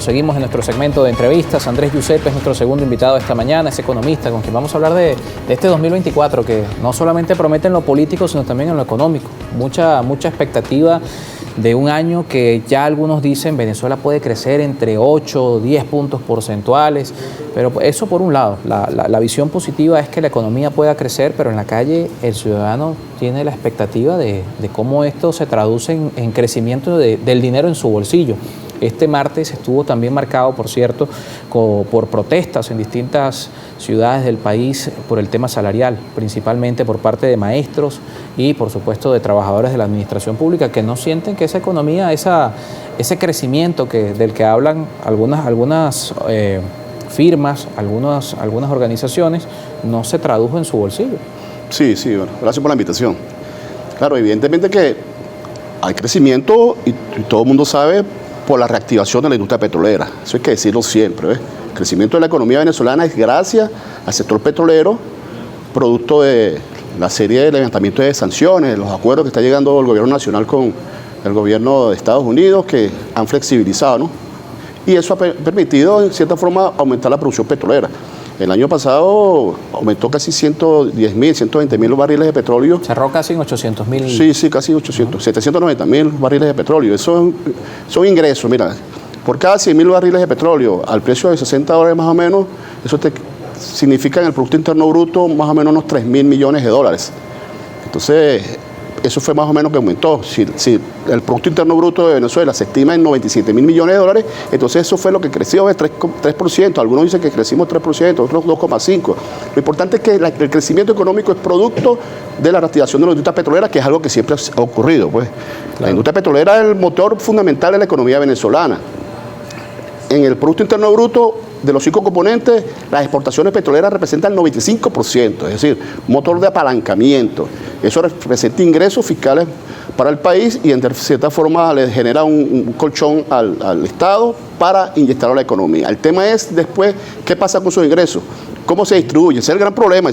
Seguimos en nuestro segmento de entrevistas. Andrés Giuseppe es nuestro segundo invitado esta mañana, es economista con quien vamos a hablar de este 2024 que no solamente promete en lo político, sino también en lo económico. Mucha expectativa de un año que ya algunos dicen Venezuela puede crecer entre 8 o 10 puntos porcentuales, pero eso por un lado. La visión positiva es que la economía pueda crecer, pero en la calle el ciudadano tiene la expectativa de cómo esto se traduce en crecimiento del dinero en su bolsillo. Este martes estuvo también marcado, por cierto, por protestas en distintas ciudades del país por el tema salarial, principalmente por parte de maestros y, por supuesto, de trabajadores de la administración pública que no sienten que esa economía, ese crecimiento del que hablan algunas firmas, algunas organizaciones, no se tradujo en su bolsillo. Sí, bueno, gracias por la invitación. Claro, evidentemente que hay crecimiento y todo el mundo sabe por la reactivación de la industria petrolera. Eso hay que decirlo siempre, ¿ves? El crecimiento de la economía venezolana es gracias al sector petrolero, producto de la serie de levantamientos de sanciones, los acuerdos que está llegando el gobierno nacional con el gobierno de Estados Unidos, que han flexibilizado, ¿no? Y eso ha permitido, en cierta forma, aumentar la producción petrolera. El año pasado aumentó casi 110.000, 120.000 barriles de petróleo. Cerró casi en 800.000. Sí, casi 800, 790.000 barriles de petróleo. Eso son ingresos, mira, por cada 100.000 barriles de petróleo al precio de $60 más o menos, eso significa en el Producto Interno Bruto más o menos unos 3.000 millones de dólares. Entonces, eso fue más o menos que aumentó. Si el Producto Interno Bruto de Venezuela se estima en 97.000 millones de dólares, entonces eso fue lo que creció, 3%. Algunos dicen que crecimos 3%, otros 2,5%. Lo importante es que el crecimiento económico es producto de la reactivación de la industria petrolera, que es algo que siempre ha ocurrido, pues. Claro. La industria petrolera es el motor fundamental de la economía venezolana. En el Producto Interno Bruto, de los 5 componentes, las exportaciones petroleras representan el 95%, es decir, motor de apalancamiento. Eso representa ingresos fiscales para el país y en cierta forma le genera un colchón al Estado para inyectarlo a la economía. El tema es después, ¿qué pasa con esos ingresos? ¿Cómo se distribuye? Ese es el gran problema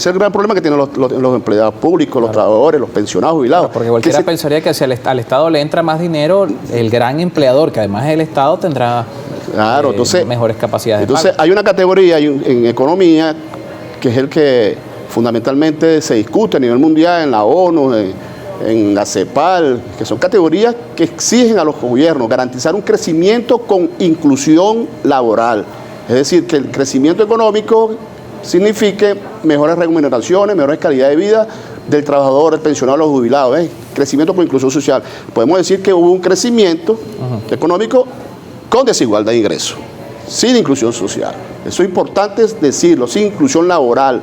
que tienen los empleados públicos, los trabajadores, los pensionados, jubilados. Porque cualquiera pensaría que si al Estado le entra más dinero, el gran empleador, que además es el Estado, tendrá mejores capacidades. Entonces hay una categoría en economía que es el que fundamentalmente se discute a nivel mundial en la ONU, en la CEPAL, que son categorías que exigen a los gobiernos garantizar un crecimiento con inclusión laboral. Es decir, que el crecimiento económico signifique mejores remuneraciones, mejores calidad de vida del trabajador, del pensionado, los jubilados, crecimiento con inclusión social. Podemos decir que hubo un crecimiento económico con desigualdad de ingresos, sin inclusión social. Eso es importante decirlo, sin inclusión laboral.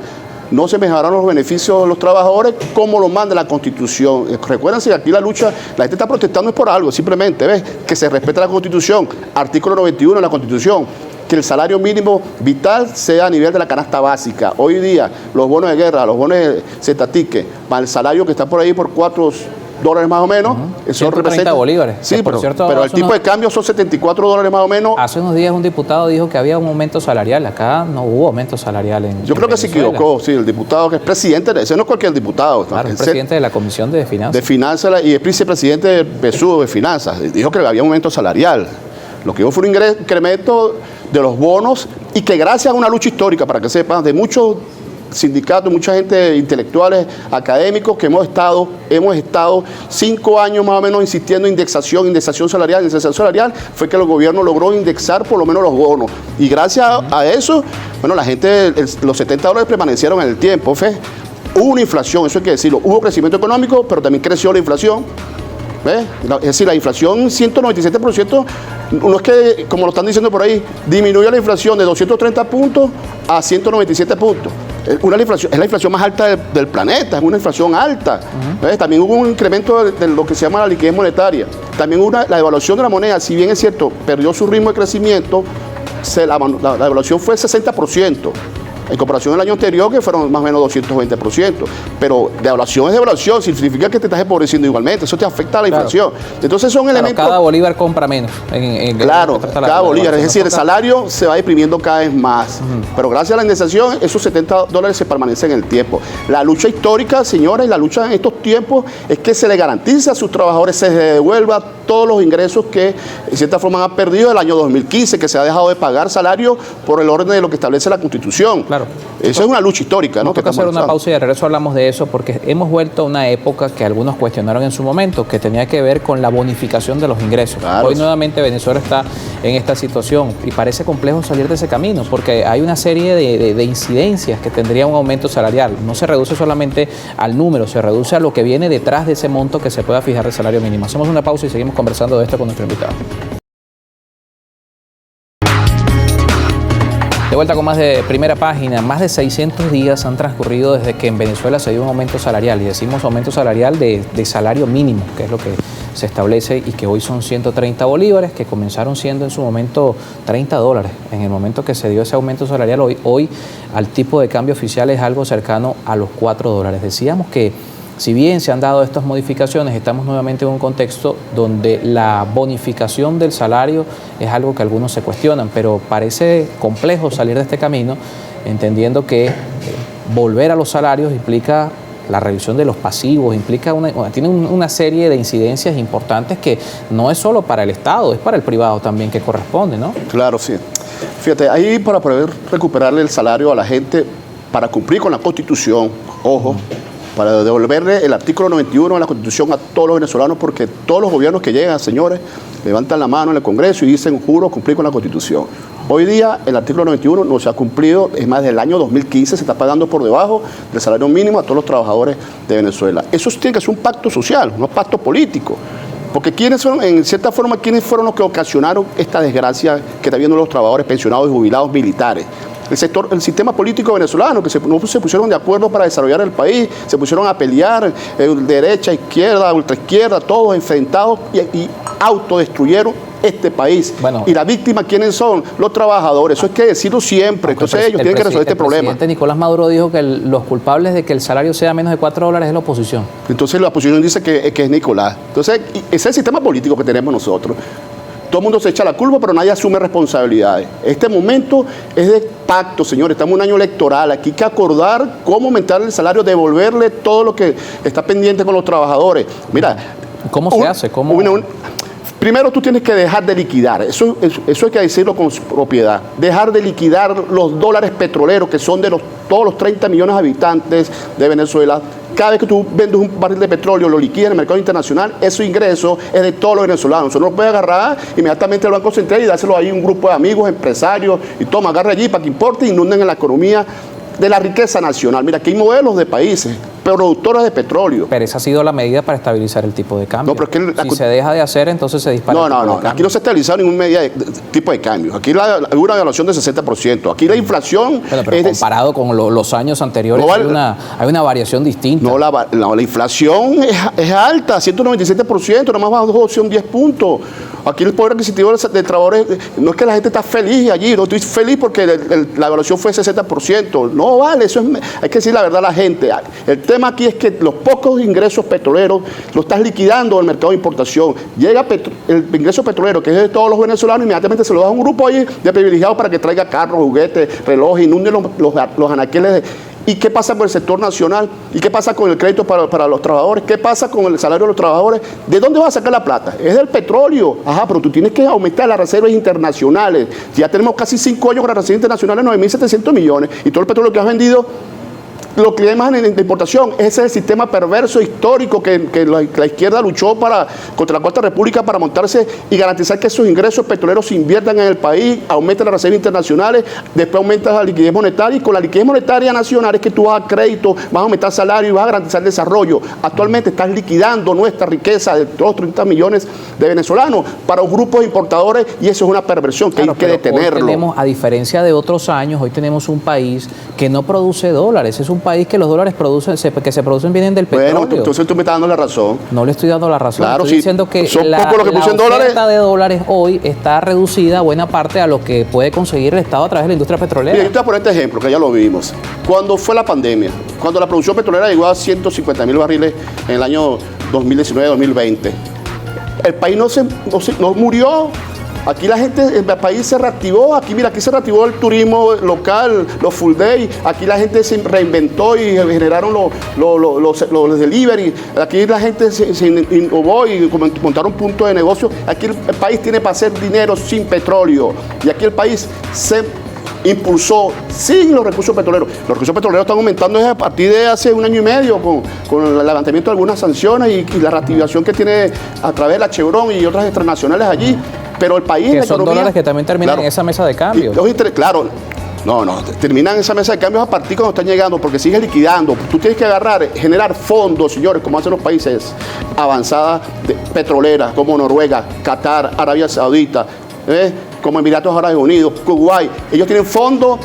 No se mejoraron los beneficios de los trabajadores como lo manda la Constitución. Recuérdense que aquí la gente está protestando es por algo, simplemente, ¿ves? Que se respeta la Constitución, artículo 91 de la Constitución, que el salario mínimo vital sea a nivel de la canasta básica. Hoy día, los bonos de guerra, los bonos de Zetatique, para el salario que está por ahí por $4 más o menos, eso representa bolívares. Sí, pero el tipo de cambio son $74 más o menos. Hace unos días un diputado dijo que había un aumento salarial. Acá no hubo aumento salarial Yo creo que se equivocó, sí, el diputado que es presidente, ese no es cualquier diputado. Claro, es presidente de la Comisión de Finanzas. De Finanzas y es vicepresidente de PSUV de Finanzas. Dijo que había un aumento salarial. Lo que hubo fue un incremento de los bonos y que gracias a una lucha histórica, para que sepan, de muchos sindicatos, mucha gente intelectuales, académicos, que hemos estado 5 años más o menos insistiendo en indexación salarial, fue que el gobierno logró indexar por lo menos los bonos. Y gracias a eso, bueno, la gente, los $70 permanecieron en el tiempo, Hubo una inflación, eso hay que decirlo, hubo crecimiento económico, pero también creció la inflación. ¿Ves? Es decir, la inflación 197%, no es que, como lo están diciendo por ahí, disminuyó la inflación de 230 puntos a 197 puntos. Es la inflación más alta del planeta, es una inflación alta. También hubo un incremento de lo que se llama la liquidez monetaria. También hubo la devaluación de la moneda, si bien es cierto, perdió su ritmo de crecimiento, la devaluación fue 60%. En comparación al año anterior, que fueron más o menos 220%. Pero devaluación es devaluación, significa que te estás empobreciendo igualmente. Eso te afecta a la inflación. Entonces son elementos. Cada bolívar compra menos. Claro, cada bolívar. Es decir, el salario se va deprimiendo cada vez más. Pero gracias a la indexación, esos $70 se permanecen en el tiempo. La lucha histórica, señores, la lucha en estos tiempos es que se le garantice a sus trabajadores, se devuelva todo todos los ingresos que en cierta forma han perdido el año 2015, que se ha dejado de pagar salario por el orden de lo que establece la Constitución. Claro. Eso es una lucha histórica, ¿no? Nos toca hacer una pausa y de regreso hablamos de eso, porque hemos vuelto a una época que algunos cuestionaron en su momento, que tenía que ver con la bonificación de los ingresos. Claro. Hoy nuevamente Venezuela está en esta situación y parece complejo salir de ese camino, porque hay una serie de incidencias que tendría un aumento salarial. No se reduce solamente al número, se reduce a lo que viene detrás de ese monto que se pueda fijar de salario mínimo. Hacemos una pausa y seguimos conversando de esto con nuestro invitado. De vuelta con más de Primera Página. Más de 600 días han transcurrido desde que en Venezuela se dio un aumento salarial, y decimos aumento salarial de salario mínimo, que es lo que se establece, y que hoy son 130 bolívares, que comenzaron siendo en su momento 30 dólares. En el momento que se dio ese aumento salarial, hoy al tipo de cambio oficial es algo cercano a los 4 dólares. Decíamos que si bien se han dado estas modificaciones, estamos nuevamente en un contexto donde la bonificación del salario es algo que algunos se cuestionan, pero parece complejo salir de este camino, entendiendo que volver a los salarios implica la revisión de los pasivos, tiene una serie de incidencias importantes que no es solo para el Estado, es para el privado también que corresponde, ¿no? Claro, sí. Fíjate, ahí para poder recuperarle el salario a la gente, para cumplir con la Constitución, ojo, para devolverle el artículo 91 de la Constitución a todos los venezolanos, porque todos los gobiernos que llegan, señores, levantan la mano en el Congreso y dicen, juro cumplir con la Constitución. Hoy día el artículo 91 no se ha cumplido, es más, del año 2015 se está pagando por debajo del salario mínimo a todos los trabajadores de Venezuela. Eso tiene que ser un pacto social, no un pacto político. Porque ¿quiénes son, en cierta forma, quiénes fueron los que ocasionaron esta desgracia que están viendo los trabajadores pensionados y jubilados militares? El sistema político venezolano, que no se pusieron de acuerdo para desarrollar el país, se pusieron a pelear, derecha, izquierda, ultraizquierda, todos enfrentados y autodestruyeron este país. Bueno, y la víctima, ¿quiénes son? Los trabajadores. Eso hay que decirlo siempre. Entonces ellos tienen que resolver este problema. El presidente Nicolás Maduro dijo que los culpables de que el salario sea menos de 4 dólares es la oposición. Entonces la oposición dice que es Nicolás. Entonces ese es el sistema político que tenemos nosotros. Todo el mundo se echa la culpa, pero nadie asume responsabilidades. Este momento es de pacto, señores. Estamos en un año electoral. Aquí hay que acordar cómo aumentar el salario, devolverle todo lo que está pendiente con los trabajadores. Mira, ¿cómo se hace? Primero tú tienes que dejar de liquidar, eso hay que decirlo con propiedad, dejar de liquidar los dólares petroleros que son de todos los 30 millones de habitantes de Venezuela. Cada vez que tú vendes un barril de petróleo, lo liquidas en el mercado internacional, ese ingreso es de todos los venezolanos. Eso no lo puede agarrar inmediatamente al Banco Central y dárselo ahí a un grupo de amigos, empresarios, y toma, agarra allí para que importe e inunden en la economía de la riqueza nacional. Mira, aquí hay modelos de países productores de petróleo. Pero esa ha sido la medida para estabilizar el tipo de cambio. No, pero es que si se deja de hacer, entonces se dispara. No. Aquí no se ha estabilizado ninguna medida de tipo de cambio. Aquí hay una devaluación del 60%. Aquí la inflación... Pero comparado con los años anteriores, hay una variación distinta. No, la inflación es alta, 197%, nomás bajó 10 puntos. Aquí el poder adquisitivo de trabajadores, no es que la gente está feliz allí, no estoy feliz porque la evaluación fue 60%. No vale, hay que decir la verdad a la gente. El tema aquí es que los pocos ingresos petroleros los estás liquidando del mercado de importación. Llega el ingreso petrolero, que es de todos los venezolanos, inmediatamente se lo da a un grupo ahí de privilegiados para que traiga carros, juguetes, relojes, inunde los anaqueles ¿Y qué pasa con el sector nacional? ¿Y qué pasa con el crédito para los trabajadores? ¿Qué pasa con el salario de los trabajadores? ¿De dónde vas a sacar la plata? Es del petróleo. Ajá, pero tú tienes que aumentar las reservas internacionales. Ya tenemos casi 5 años con las reservas internacionales, 9.700 millones. Y todo el petróleo que has vendido, lo que hay más en importación. Ese es el sistema perverso histórico que la izquierda luchó contra la Cuarta República para montarse y garantizar que esos ingresos petroleros se inviertan en el país, aumenten las reservas internacionales, después aumentas la liquidez monetaria, y con la liquidez monetaria nacional es que tú vas a crédito, vas a aumentar salario y vas a garantizar el desarrollo. Actualmente estás liquidando nuestra riqueza de todos los 30 millones de venezolanos para un grupo de importadores, y eso es una perversión que hay que detenerlo. Hoy tenemos, a diferencia de otros años, hoy tenemos un país que no produce dólares, es un país que los dólares que se producen vienen del petróleo. Bueno, entonces tú me estás dando la razón. No le estoy dando la razón. Claro, estoy diciendo que la oferta de dólares hoy está reducida buena parte a lo que puede conseguir el Estado a través de la industria petrolera. Mira, yo te voy a poner este ejemplo, que ya lo vimos. Cuando fue la pandemia, cuando la producción petrolera llegó a 150.000 barriles en el año 2019-2020, el país no murió Aquí la gente, el país se reactivó, aquí mira, aquí se reactivó el turismo local, los full day, aquí la gente se reinventó y generaron los delivery, aquí la gente se innovó y montaron puntos de negocio. Aquí el país tiene para hacer dinero sin petróleo y aquí el país se impulsó sin los recursos petroleros. Los recursos petroleros están aumentando desde a partir de hace 1 año y medio con el levantamiento de algunas sanciones y la reactivación que tiene a través de la Chevron y otras extranacionales allí. Pero el país, que la son economía, dólares que también terminan en esa mesa de cambio. Claro. No, terminan esa mesa de cambios a partir cuando están llegando, porque sigue liquidando. Tú tienes que generar fondos, señores, como hacen los países avanzadas petroleras, como Noruega, Qatar, Arabia Saudita, como Emiratos Árabes Unidos, Kuwait. Ellos tienen fondos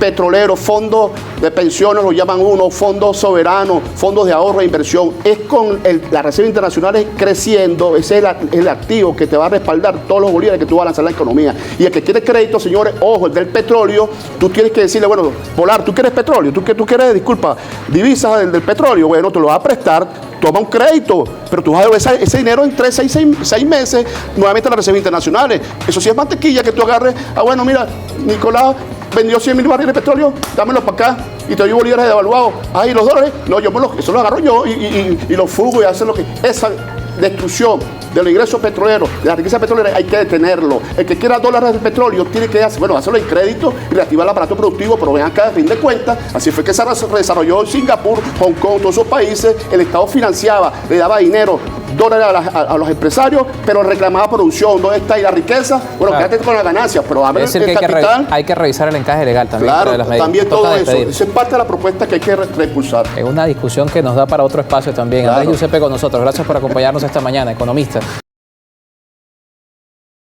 petroleros, fondos de pensiones, lo llaman fondos soberanos, fondos de ahorro e inversión. Es con la reserva internacional creciendo, ese es el activo que te va a respaldar todos los bolívares que tú vas a lanzar en la economía. Y el que quiere crédito, señores, ojo, el del petróleo, tú tienes que decirle, bueno, Polar, ¿tú quieres petróleo? ¿Tú quieres, disculpa, divisas del petróleo? Bueno, te lo vas a prestar, toma un crédito, pero tú vas a devolver ese dinero en 6 meses nuevamente a las reservas internacionales. Eso sí es mantequilla que tú agarres. Bueno, mira, Nicolás vendió 100.000 barriles de petróleo, dámelos para acá y te doy bolívares devaluados. ¿Y los dólares? No, eso lo agarro yo y los fugo y hacen lo que... Esa destrucción de los ingresos petroleros, de la riqueza petrolera, hay que detenerlo. El que quiera dólares de petróleo tiene que hacerlo en crédito y reactivar el aparato productivo, pero vean acá, a fin de cuentas, así fue que se desarrolló Singapur, Hong Kong, todos esos países. El Estado financiaba, le daba dinero, dólares a los empresarios, pero reclamaba producción. ¿Dónde está ahí la riqueza? Bueno, claro, quédate con las ganancias, pero abre el capital. Hay que revisar el encaje legal también. Claro, de las medidas. también todo eso. Esa es parte de la propuesta que hay que reimpulsar. Es una discusión que nos da para otro espacio también. Claro. Andrés Giuseppe con nosotros. Gracias por acompañarnos esta mañana, economista.